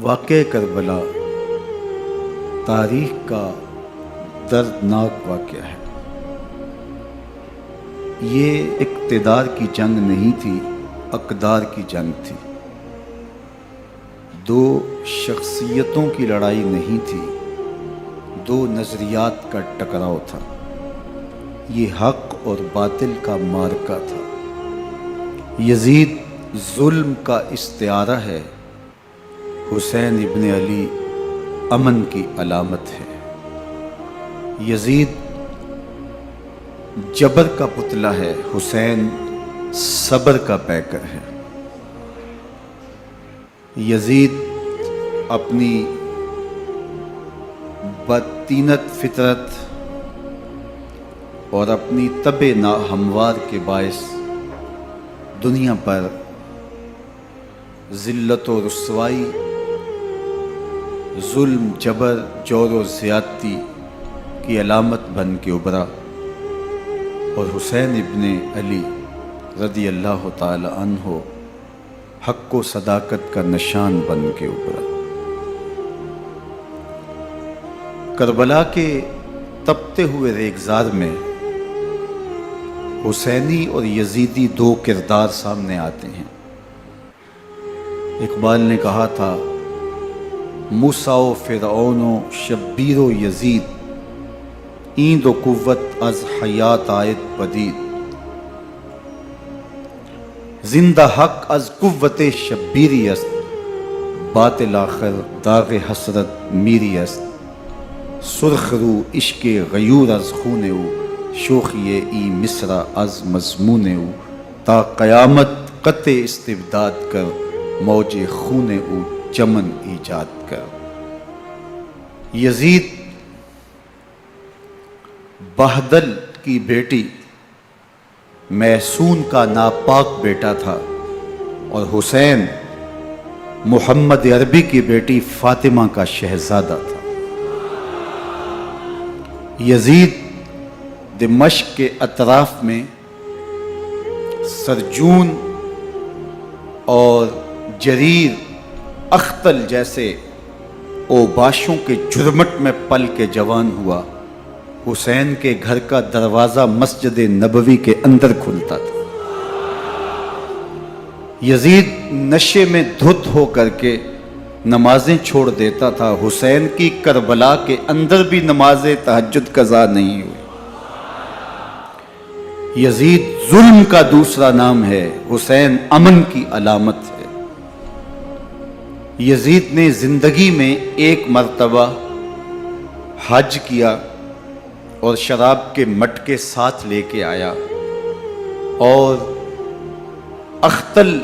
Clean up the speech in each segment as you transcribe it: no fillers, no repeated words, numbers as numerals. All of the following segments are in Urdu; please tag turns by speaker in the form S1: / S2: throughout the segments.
S1: واقعہ کربلا تاریخ کا دردناک واقعہ ہے۔ یہ اقتدار کی جنگ نہیں تھی، اقدار کی جنگ تھی۔ دو شخصیتوں کی لڑائی نہیں تھی، دو نظریات کا ٹکراؤ تھا۔ یہ حق اور باطل کا معرکہ تھا۔ یزید ظلم کا استعارہ ہے، حسین ابن علی امن کی علامت ہے۔ یزید جبر کا پتلا ہے، حسین صبر کا پیکر ہے۔ یزید اپنی بدطینت فطرت اور اپنی طبع ناہموار کے باعث دنیا پر ذلت و رسوائی، ظلم، جبر، جور و زیادتی کی علامت بن کے ابھرا، اور حسین ابن علی رضی اللہ تعالی عنہ حق و صداقت کا نشان بن کے ابھرا۔ کربلا کے تپتے ہوئے ریگزار میں حسینی اور یزیدی دو کردار سامنے آتے ہیں۔ اقبال نے کہا تھا، موسیٰ و فرعون و شبیر و یزید، این دو قوت از حیات آید پدید۔ زندہ حق از قوت شبیری است، باطل آخر داغ حسرت میری است۔ سرخ رو عشق غیور از خون او، شوخی ای مصرع از مضمون او۔ تا قیامت قطع استبداد کر، موج خون او چمن ایجاد کر۔ یزید بہدل کی بیٹی محسون کا ناپاک بیٹا تھا، اور حسین محمد عربی کی بیٹی فاطمہ کا شہزادہ تھا۔ یزید دمشق کے اطراف میں سرجون اور جریر، اختل جیسے اوباشوں کے جھرمٹ میں پل کے جوان ہوا۔ حسین کے گھر کا دروازہ مسجد نبوی کے اندر کھلتا تھا۔ یزید نشے میں دھت ہو کر کے نمازیں چھوڑ دیتا تھا۔ حسین کی کربلا کے اندر بھی نماز تہجد قضا نہیں ہوئی۔ یزید ظلم کا دوسرا نام ہے، حسین امن کی علامت ہے۔ یزید نے زندگی میں ایک مرتبہ حج کیا اور شراب کے مٹکے ساتھ لے کے آیا، اور اختل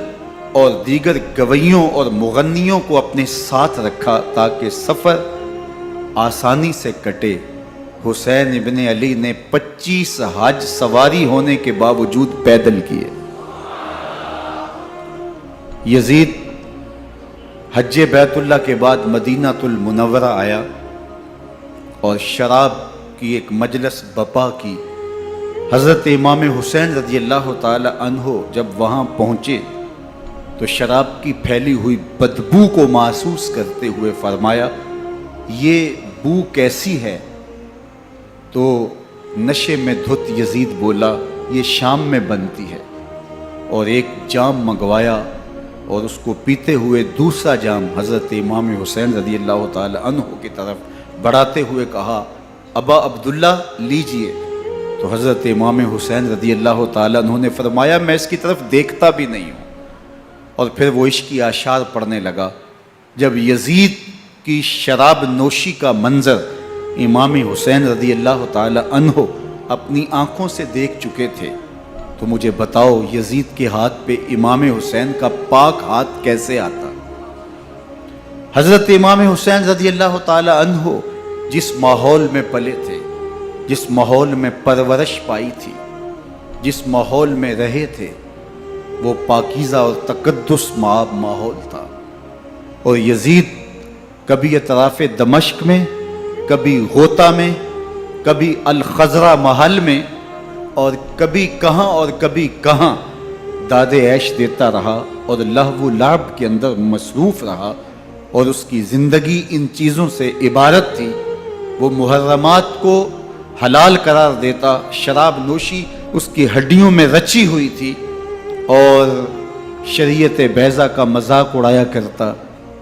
S1: اور دیگر گویوں اور مغنیوں کو اپنے ساتھ رکھا تاکہ سفر آسانی سے کٹے۔ حسین ابن علی نے 25 حج سواری ہونے کے باوجود پیدل کیے۔ یزید حج بیت اللہ کے بعد مدینہ المنورہ آیا اور شراب کی ایک مجلس بپا کی۔ حضرت امام حسین رضی اللہ تعالی عنہ جب وہاں پہنچے تو شراب کی پھیلی ہوئی بدبو کو محسوس کرتے ہوئے فرمایا، یہ بو کیسی ہے؟ تو نشے میں دھت یزید بولا، یہ شام میں بنتی ہے، اور ایک جام منگوایا اور اس کو پیتے ہوئے دوسرا جام حضرت امام حسین رضی اللہ تعالی عنہ کی طرف بڑھاتے ہوئے کہا، ابا عبداللہ لیجئے۔ تو حضرت امام حسین رضی اللہ تعالی عنہ نے فرمایا، میں اس کی طرف دیکھتا بھی نہیں ہوں، اور پھر وہ عشقی اشعار پڑھنے لگا۔ جب یزید کی شراب نوشی کا منظر امام حسین رضی اللہ تعالی عنہ اپنی آنکھوں سے دیکھ چکے تھے، تو مجھے بتاؤ یزید کے ہاتھ پہ امام حسین کا پاک ہاتھ کیسے آتا؟ حضرت امام حسین رضی اللہ تعالی عنہ جس ماحول میں پلے تھے، جس ماحول میں پرورش پائی تھی، جس ماحول میں رہے تھے، وہ پاکیزہ اور تقدس مآب ماحول تھا۔ اور یزید کبھی اطراف دمشق میں، کبھی غوطہ میں، کبھی الخضرہ محل میں، اور کبھی کہاں اور کبھی کہاں داد عیش دیتا رہا اور لہو و لعب کے اندر مصروف رہا، اور اس کی زندگی ان چیزوں سے عبارت تھی، وہ محرمات کو حلال قرار دیتا، شراب نوشی اس کی ہڈیوں میں رچی ہوئی تھی، اور شریعت بیضا کا مذاق اڑایا کرتا۔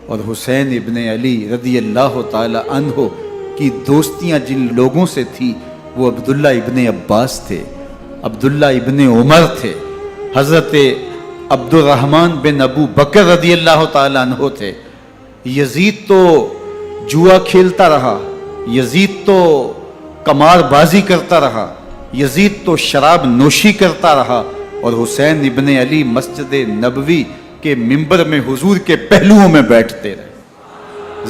S1: اور حسین ابن علی رضی اللہ تعالی عنہ کی دوستیاں جن لوگوں سے تھی وہ عبداللہ ابن عباس تھے، عبداللہ ابن عمر تھے، حضرت عبد الرحمن بن ابو بکر رضی اللہ تعالی عنہ تھے۔ یزید تو جوا کھیلتا رہا، یزید تو قمار بازی کرتا رہا، یزید تو شراب نوشی کرتا رہا، اور حسین ابن علی مسجد نبوی کے منبر میں حضور کے پہلوؤں میں بیٹھتے رہے۔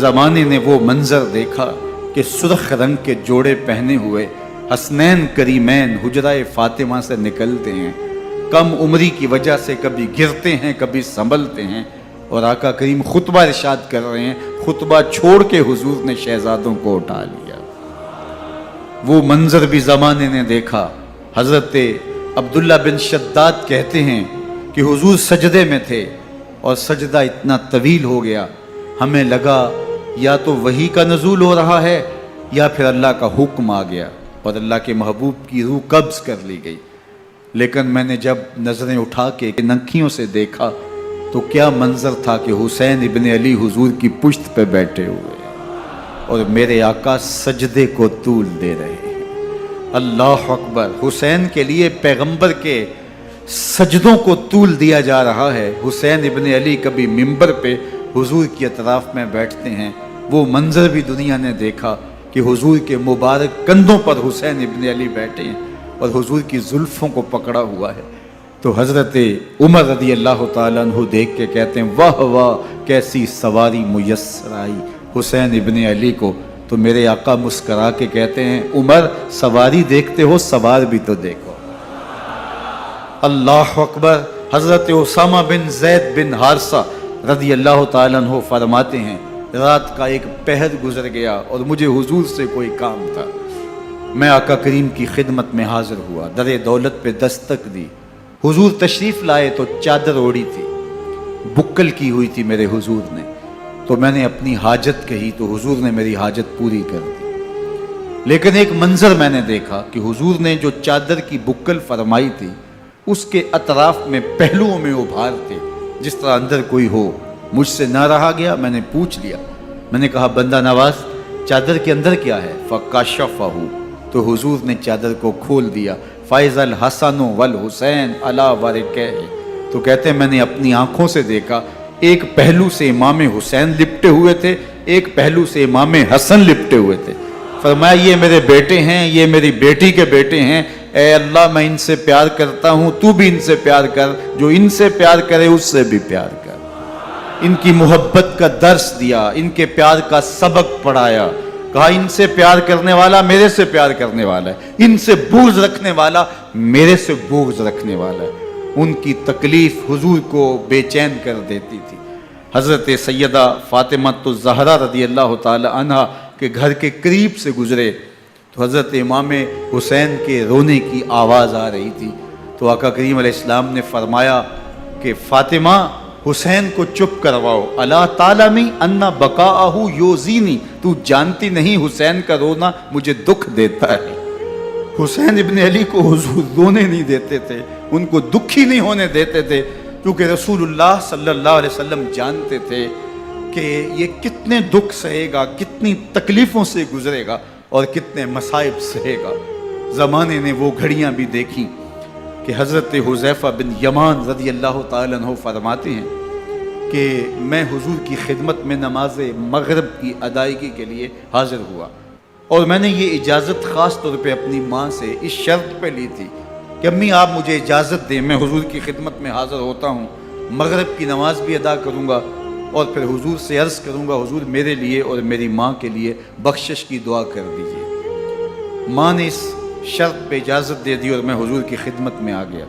S1: زمانے نے وہ منظر دیکھا کہ سرخ رنگ کے جوڑے پہنے ہوئے حسنین کریمین حجرہ فاطمہ سے نکلتے ہیں، کم عمری کی وجہ سے کبھی گرتے ہیں کبھی سنبھلتے ہیں، اور آقا کریم خطبہ ارشاد کر رہے ہیں، خطبہ چھوڑ کے حضور نے شہزادوں کو اٹھا لیا۔ وہ منظر بھی زمانے نے دیکھا۔ حضرت عبداللہ بن شداد کہتے ہیں کہ حضور سجدے میں تھے اور سجدہ اتنا طویل ہو گیا، ہمیں لگا یا تو وحی کا نزول ہو رہا ہے یا پھر اللہ کا حکم آ گیا اور اللہ کے محبوب کی روح قبض کر لی گئی۔ لیکن میں نے جب نظریں اٹھا کے ننکیوں سے دیکھا تو کیا منظر تھا کہ حسین ابن علی حضور کی پشت پہ بیٹھے ہوئے اور میرے آقا سجدے کو طول دے رہے ہیں۔ اللہ اکبر! حسین کے لیے پیغمبر کے سجدوں کو طول دیا جا رہا ہے۔ حسین ابن علی کبھی منبر پہ حضور کی اطراف میں بیٹھتے ہیں، وہ منظر بھی دنیا نے دیکھا کہ حضور کے مبارک کندھوں پر حسین ابن علی بیٹھے ہیں اور حضور کی زلفوں کو پکڑا ہوا ہے۔ تو حضرت عمر رضی اللہ تعالیٰ عنہ دیکھ کے کہتے ہیں واہ واہ کیسی سواری میسر آئی حسین ابن علی کو۔ تو میرے آقا مسکرا کے کہتے ہیں عمر سواری دیکھتے ہو سوار بھی تو دیکھو۔ اللہ اکبر! حضرت اسامہ بن زید بن حارثہ رضی اللہ تعالیٰ عنہ فرماتے ہیں رات کا ایک پہر گزر گیا اور مجھے حضور سے کوئی کام تھا، میں آقا کریم کی خدمت میں حاضر ہوا، در دولت پہ دستک دی، حضور تشریف لائے تو چادر اوڑی تھی، بکل کی ہوئی تھی میرے حضور نے، تو میں نے اپنی حاجت کہی تو حضور نے میری حاجت پوری کر دی۔ لیکن ایک منظر میں نے دیکھا کہ حضور نے جو چادر کی بکل فرمائی تھی اس کے اطراف میں پہلوؤں میں ابھار تھے، جس طرح اندر کوئی ہو۔ مجھ سے نہ رہا گیا، میں نے پوچھ لیا، میں نے کہا بندہ نواز چادر کے اندر کیا ہے؟ فَكَشَفَهُ، تو حضور نے چادر کو کھول دیا۔ فَإِذَا الْحَسَنُ وَالْحُسَيْنُ عَلَىٰ وَرِكَيْهِ، تو کہتے ہیں میں نے اپنی آنکھوں سے دیکھا ایک پہلو سے امام حسین لپٹے ہوئے تھے، ایک پہلو سے امام حسن لپٹے ہوئے تھے۔ فرمایا یہ میرے بیٹے ہیں، یہ میری بیٹی کے بیٹے ہیں، اے اللہ میں ان سے پیار کرتا ہوں، تو بھی ان سے پیار کر، جو ان سے پیار کرے اس سے بھی پیار کر۔ ان کی محبت کا درس دیا، ان کے پیار کا سبق پڑھایا، کہا ان سے پیار کرنے والا میرے سے پیار کرنے والا ہے، ان سے بغض رکھنے والا میرے سے بغض رکھنے والا ہے۔ ان کی تکلیف حضور کو بے چین کر دیتی تھی۔ حضرت سیدہ فاطمہ الزہرا رضی اللہ تعالی عنہا کے گھر کے قریب سے گزرے تو حضرت امام حسین کے رونے کی آواز آ رہی تھی، تو آقا کریم علیہ السلام نے فرمایا کہ فاطمہ حسین کو چپ کرواؤ، الا تعلمی ان بقاءہ یوزینی، تو جانتی نہیں حسین کا رونا مجھے دکھ دیتا ہے۔ حسین ابن علی کو حضور رونے نہیں دیتے تھے، ان کو دکھی نہیں ہونے دیتے تھے، کیونکہ رسول اللہ صلی اللہ علیہ وسلم جانتے تھے کہ یہ کتنے دکھ سہے گا، کتنی تکلیفوں سے گزرے گا اور کتنے مصائب سہے گا۔ زمانے نے وہ گھڑیاں بھی دیکھیں کہ حضرت حذیفہ بن یمان رضی اللہ تعالیٰ عنہ فرماتے ہیں کہ میں حضور کی خدمت میں نماز مغرب کی ادائیگی کے لیے حاضر ہوا، اور میں نے یہ اجازت خاص طور پہ اپنی ماں سے اس شرط پہ لی تھی کہ امی آپ مجھے اجازت دیں، میں حضور کی خدمت میں حاضر ہوتا ہوں، مغرب کی نماز بھی ادا کروں گا اور پھر حضور سے عرض کروں گا حضور میرے لیے اور میری ماں کے لیے بخشش کی دعا کر دیجیے۔ ماں نے اس شرط پہ اجازت دے دی اور میں حضور کی خدمت میں آ گیا،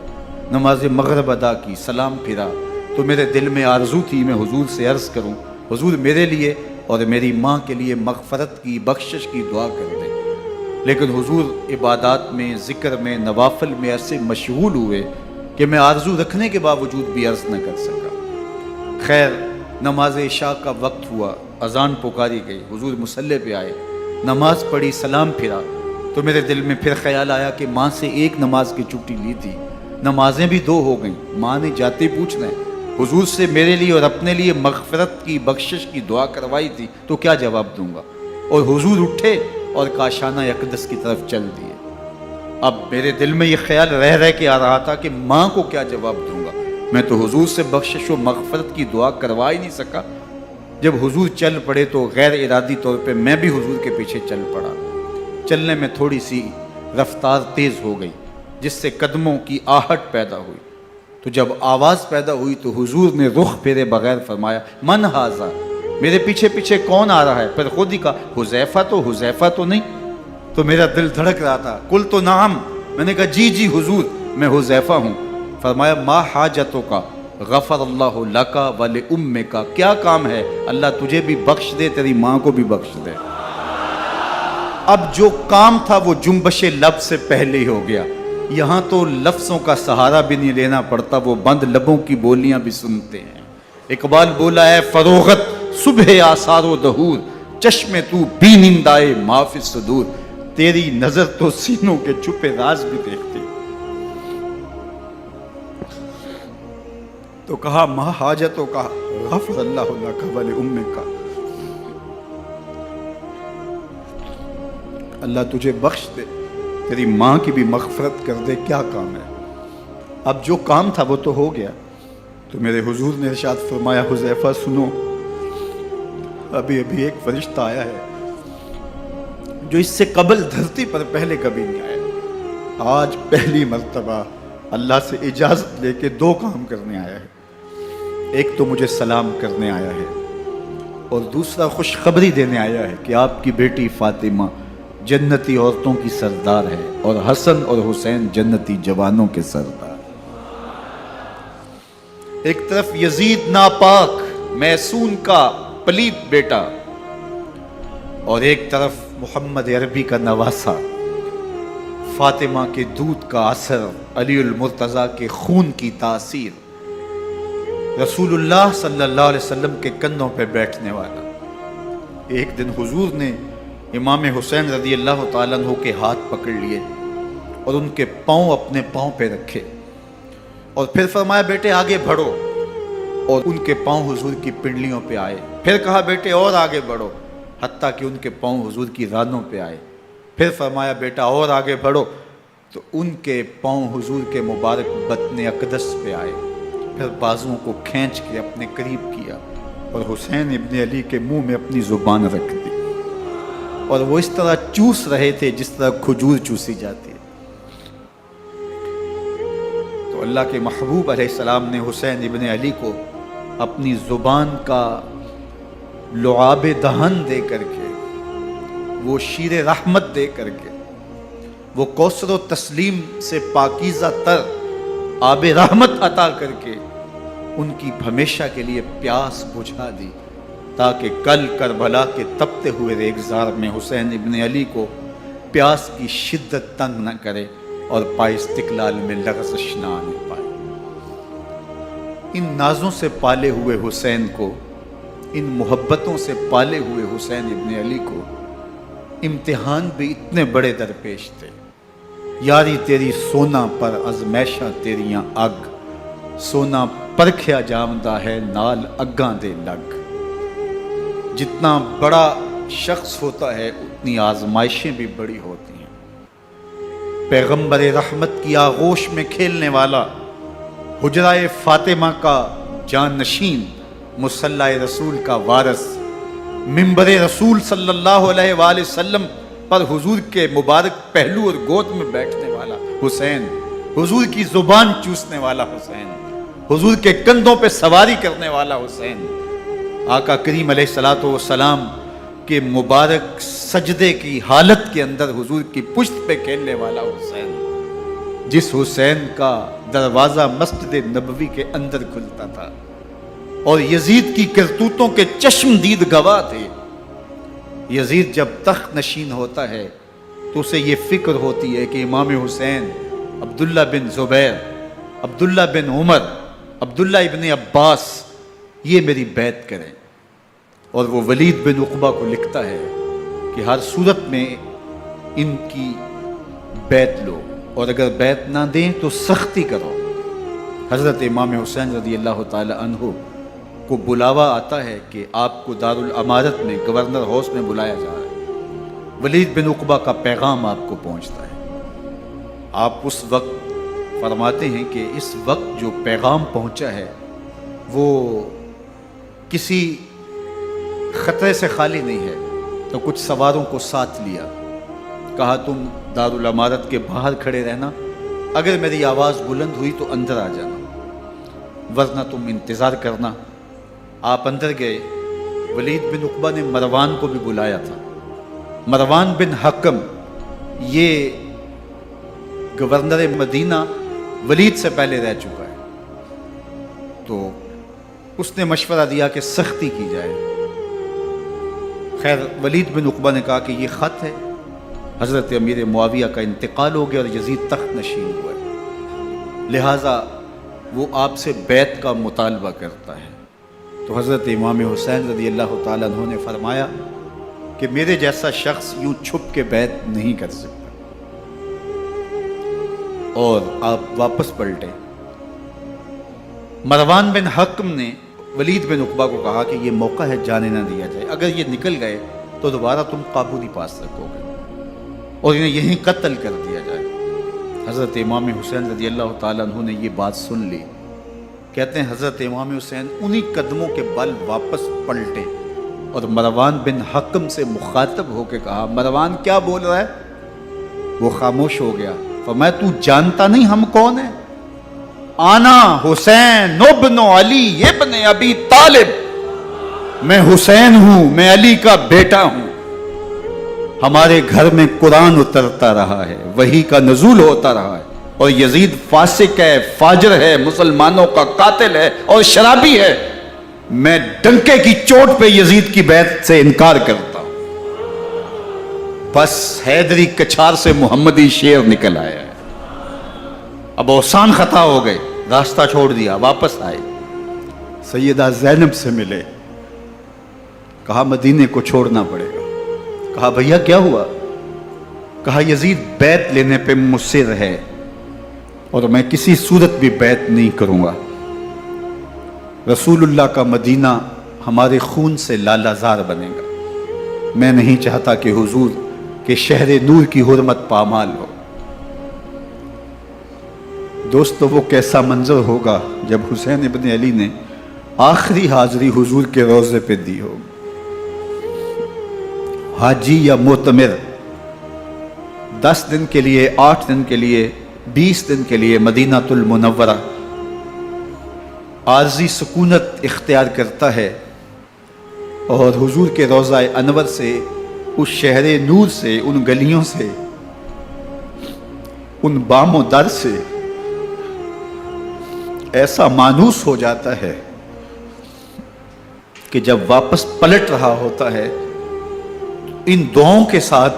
S1: نماز مغرب ادا کی، سلام پھرا تو میرے دل میں آرزو تھی میں حضور سے عرض کروں حضور میرے لیے اور میری ماں کے لیے مغفرت کی بخشش کی دعا کر دیں، لیکن حضور عبادات میں ذکر میں نوافل میں ایسے مشغول ہوئے کہ میں آرزو رکھنے کے باوجود بھی عرض نہ کر سکا۔ خیر نماز عشاء کا وقت ہوا، اذان پکاری گئی، حضور مصلی پہ آئے، نماز پڑھی، سلام پھرا، تو میرے دل میں پھر خیال آیا کہ ماں سے ایک نماز کی چھٹی لی تھی، نمازیں بھی 2 ہو گئیں، ماں نے جاتے پوچھنا ہے حضور سے میرے لیے اور اپنے لیے مغفرت کی بخشش کی دعا کروائی تھی تو کیا جواب دوں گا؟ اور حضور اٹھے اور کاشانہ اقدس کی طرف چل دیے۔ اب میرے دل میں یہ خیال رہ کے آ رہا تھا کہ ماں کو کیا جواب دوں گا؟ میں تو حضور سے بخشش و مغفرت کی دعا کروا ہی نہیں سکا۔ جب حضور چل پڑے تو غیر ارادی طور پہ میں بھی حضور کے پیچھے چل پڑا۔ چلنے میں تھوڑی سی رفتار تیز ہو گئی جس سے قدموں کی آہٹ پیدا ہوئی، تو جب آواز پیدا ہوئی تو حضور نے رخ پھیرے بغیر فرمایا من ھذا، میرے پیچھے پیچھے کون آ رہا ہے؟ پھر خود ہی کہا حذیفہ تو نہیں؟ تو میرا دل دھڑک رہا تھا، قلت تو نعم، میں نے کہا جی حضور میں حذیفہ ہوں۔ فرمایا ما حاجتوں کا غفر اللہ لکا ولأمک، کیا کام ہے؟ اللہ تجھے بھی بخش دے، تیری ماں کو بھی بخش دے۔ اب جو کام تھا وہ جنبش لب سے پہلے ہی ہو گیا، یہاں تو لفظوں کا سہارا بھی نہیں لینا پڑتا، وہ بند لبوں کی بولیاں بھی سنتے ہیں۔ اقبال بولا ہے فروغت صبح آثار و دہور، چشم تو بینندائے ما فی الصدور، تیری نظر تو سینوں کے چھپے راز بھی دیکھتی۔ تو کہا ما حاجتوں کا غفر اللہ لک ولأمک، اللہ تجھے بخش دے، تیری ماں کی بھی مغفرت کر دے، کیا کام ہے؟ اب جو کام تھا وہ تو ہو گیا۔ تو میرے حضور نے ارشاد فرمایا حذیفہ سنو، ابھی ایک فرشتہ آیا ہے جو اس سے قبل دھرتی پر پہلے کبھی نہیں آیا، آج پہلی مرتبہ اللہ سے اجازت لے کے 2 کام کرنے آیا ہے۔ ایک تو مجھے سلام کرنے آیا ہے اور دوسرا خوشخبری دینے آیا ہے کہ آپ کی بیٹی فاطمہ جنتی عورتوں کی سردار ہے اور حسن اور حسین جنتی جوانوں کے سردار۔ ایک طرف یزید ناپاک میسون کا پلیت بیٹا اور ایک طرف محمد عربی کا نواسا، فاطمہ کے دودھ کا اثر، علی المرتضیٰ کے خون کی تاثیر، رسول اللہ صلی اللہ علیہ وسلم کے کندھوں پہ بیٹھنے والا۔ ایک دن حضور نے امام حسین رضی اللہ تعالیٰ عنہ کے ہاتھ پکڑ لیے اور ان کے پاؤں اپنے پاؤں پہ رکھے اور پھر فرمایا بیٹے آگے بڑھو، اور ان کے پاؤں حضور کی پنڈلیوں پہ آئے۔ پھر کہا بیٹے اور آگے بڑھو، حتیٰ کہ ان کے پاؤں حضور کی رانوں پہ آئے۔ پھر فرمایا بیٹا اور آگے بڑھو، تو ان کے پاؤں حضور کے مبارک بطن اقدس پہ آئے۔ پھر بازوؤں کو کھینچ کے اپنے قریب کیا اور حسین ابن علی کے منہ میں اپنی زبان رکھ دی، اور وہ اس طرح چوس رہے تھے جس طرح کھجور چوسی جاتی ہے۔ تو اللہ کے محبوب علیہ السلام نے حسین ابن علی کو اپنی زبان کا لعاب دہن دے کر کے، وہ شیر رحمت دے کر کے، وہ کوثر و تسلیم سے پاکیزہ تر آب رحمت عطا کر کے ان کی ہمیشہ کے لیے پیاس بجھا دی، تاکہ کل کربلا کے تپتے ہوئے ریگزار میں حسین ابن علی کو پیاس کی شدت تنگ نہ کرے اور پائے استقلال میں لغزش نہ آنے پائے۔ ان نازوں سے پالے ہوئے حسین کو، ان محبتوں سے پالے ہوئے حسین ابن علی کو امتحان بھی اتنے بڑے درپیش تھے۔ یاری تیری سونا پر ازمیشہ تیریاں اگ، سونا پرکھیا جامدہ ہے نال اگاں دے لگ۔ جتنا بڑا شخص ہوتا ہے اتنی آزمائشیں بھی بڑی ہوتی ہیں۔ پیغمبر رحمت کی آغوش میں کھیلنے والا، حجرہ فاطمہ کا جانشین، مصلی رسول کا وارث، منبر رسول صلی اللہ علیہ وآلہ وسلم پر حضور کے مبارک پہلو اور گود میں بیٹھنے والا حسین، حضور کی زبان چوسنے والا حسین، حضور کے کندھوں پہ سواری کرنے والا حسین، آقا کریم علیہ الصلوۃ والسلام کے مبارک سجدے کی حالت کے اندر حضور کی پشت پہ کھیلنے والا حسین، جس حسین کا دروازہ مسجد نبوی کے اندر کھلتا تھا اور یزید کی کرتوتوں کے چشم دید گواہ تھے۔ یزید جب تخت نشین ہوتا ہے تو اسے یہ فکر ہوتی ہے کہ امام حسین، عبداللہ بن زبیر، عبداللہ بن عمر، عبداللہ ابن عباس یہ میری بیعت کریں. اور وہ ولید بن عقبہ کو لکھتا ہے کہ ہر صورت میں ان کی بیعت لو، اور اگر بیعت نہ دیں تو سختی کرو. حضرت امام حسین رضی اللہ تعالی عنہ کو بلاوا آتا ہے کہ آپ کو دارالامارت میں گورنر ہاؤس میں بلایا جا رہا ہے. ولید بن عقبہ کا پیغام آپ کو پہنچتا ہے. آپ اس وقت فرماتے ہیں کہ اس وقت جو پیغام پہنچا ہے وہ کسی خطرے سے خالی نہیں ہے. تو کچھ سواروں کو ساتھ لیا، کہا تم دارالامارت کے باہر کھڑے رہنا، اگر میری آواز بلند ہوئی تو اندر آ جانا، ورنہ تم انتظار کرنا. آپ اندر گئے. ولید بن عقبہ نے مروان کو بھی بلایا تھا. مروان بن حکم یہ گورنر مدینہ ولید سے پہلے رہ چکا ہے، تو اس نے مشورہ دیا کہ سختی کی جائے. خیر ولید بن عقبہ نے کہا کہ یہ خط ہے، حضرت امیر معاویہ کا انتقال ہو گیا اور یزید تخت نشین ہوا ہے، لہٰذا وہ آپ سے بیعت کا مطالبہ کرتا ہے. تو حضرت امام حسین رضی اللہ تعالیٰ عنہ نے فرمایا کہ میرے جیسا شخص یوں چھپ کے بیعت نہیں کر سکتا، اور آپ واپس پلٹے. مروان بن حکم نے ولید بن عقبہ کو کہا کہ یہ موقع ہے جانے نہ دیا جائے، اگر یہ نکل گئے تو دوبارہ تم قابو نہیں پا سکو گے، اور انہیں یہیں قتل کر دیا جائے. حضرت امام حسین رضی اللہ تعالیٰ عنہ نے یہ بات سن لی. کہتے ہیں حضرت امام حسین انہی قدموں کے بل واپس پلٹے اور مروان بن حکم سے مخاطب ہو کے کہا، مروان کیا بول رہا ہے؟ وہ خاموش ہو گیا. فرمایا تو جانتا نہیں ہم کون ہیں؟ آنا حسین ابن علی ابن ابی طالب، میں حسین ہوں، میں علی کا بیٹا ہوں. ہمارے گھر میں قرآن اترتا رہا ہے، وحی کا نزول ہوتا رہا ہے، اور یزید فاسق ہے، فاجر ہے، مسلمانوں کا قاتل ہے اور شرابی ہے. میں ڈنکے کی چوٹ پہ یزید کی بیعت سے انکار کرتا ہوں. بس حیدری کچھار سے محمدی شیر نکل آیا ہے. اب اوسان خطا ہو گئے، راستہ چھوڑ دیا، واپس آئے. سیدہ زینب سے ملے، کہا مدینے کو چھوڑنا پڑے گا. کہا بھیا کیا ہوا؟ کہا یزید بیعت لینے پہ مصر ہے اور میں کسی صورت بھی بیعت نہیں کروں گا. رسول اللہ کا مدینہ ہمارے خون سے لالازار بنے گا. میں نہیں چاہتا کہ حضور کے شہر نور کی حرمت پامال ہو. دوستو وہ کیسا منظر ہوگا جب حسین ابن علی نے آخری حاضری حضور کے روضے پہ دی ہو. حاجی یا معتمر 10 دن کے لیے، 8 دن کے لیے، 20 دن کے لیے مدینہ المنورہ عارضی سکونت اختیار کرتا ہے، اور حضور کے روضہ انور سے، اس شہر نور سے، ان گلیوں سے، ان بام و در سے ایسا مانوس ہو جاتا ہے کہ جب واپس پلٹ رہا ہوتا ہے ان دعاؤں کے ساتھ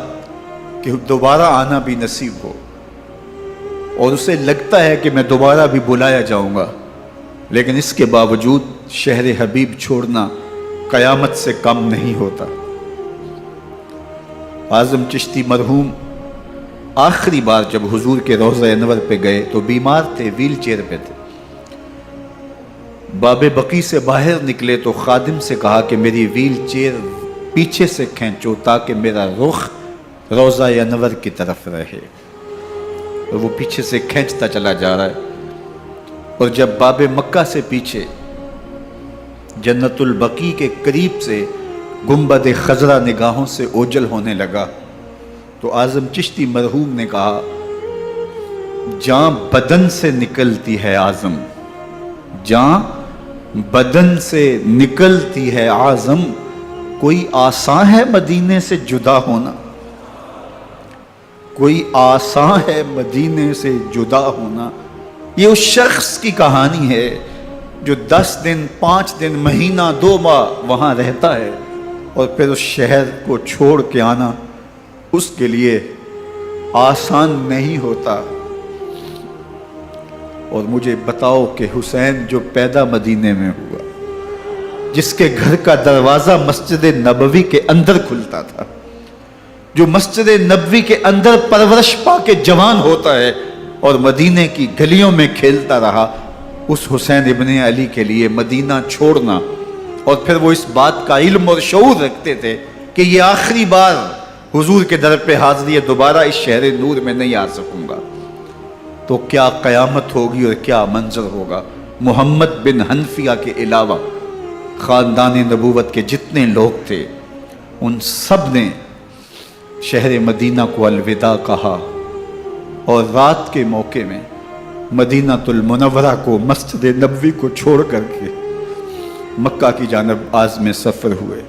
S1: کہ دوبارہ آنا بھی نصیب ہو، اور اسے لگتا ہے کہ میں دوبارہ بھی بلایا جاؤں گا، لیکن اس کے باوجود شہر حبیب چھوڑنا قیامت سے کم نہیں ہوتا. اعظم چشتی مرحوم آخری بار جب حضور کے روضہ انور پہ گئے تو بیمار تھے، ویل چیئر پہ تھے. باب بقی سے باہر نکلے تو خادم سے کہا کہ میری ویل چیئر پیچھے سے کھینچو تاکہ میرا رخ روضہ انور کی طرف رہے. اور وہ پیچھے سے کھینچتا چلا جا رہا ہے، اور جب باب مکہ سے پیچھے جنت البقیع کے قریب سے گنبد خضرا نگاہوں سے اوجل ہونے لگا تو اعظم چشتی مرحوم نے کہا، جاں بدن سے نکلتی ہے اعظم، جاں بدن سے نکلتی ہے اعظم، کوئی آسان ہے مدینے سے جدا ہونا، کوئی آسان ہے مدینے سے جدا ہونا. یہ اس شخص کی کہانی ہے جو 10 دن، 5 دن، مہینہ، 2 ماہ وہاں رہتا ہے اور پھر اس شہر کو چھوڑ کے آنا اس کے لیے آسان نہیں ہوتا. اور مجھے بتاؤ کہ حسین جو پیدا مدینے میں ہوا، جس کے گھر کا دروازہ مسجد نبوی کے اندر کھلتا تھا، جو مسجد نبوی کے اندر پرورش پا کے جوان ہوتا ہے اور مدینے کی گلیوں میں کھیلتا رہا، اس حسین ابن علی کے لیے مدینہ چھوڑنا، اور پھر وہ اس بات کا علم اور شعور رکھتے تھے کہ یہ آخری بار حضور کے در پہ حاضری ہے، دوبارہ اس شہر نور میں نہیں آ سکوں گا، تو کیا قیامت ہوگی اور کیا منظر ہوگا۔ محمد بن حنفیہ کے علاوہ خاندان نبوت کے جتنے لوگ تھے ان سب نے شہر مدینہ کو الوداع کہا، اور رات کے موقع میں مدینہ المنورہ کو، مسجد نبوی کو چھوڑ کر کے مکہ کی جانب عازم سفر ہوئے۔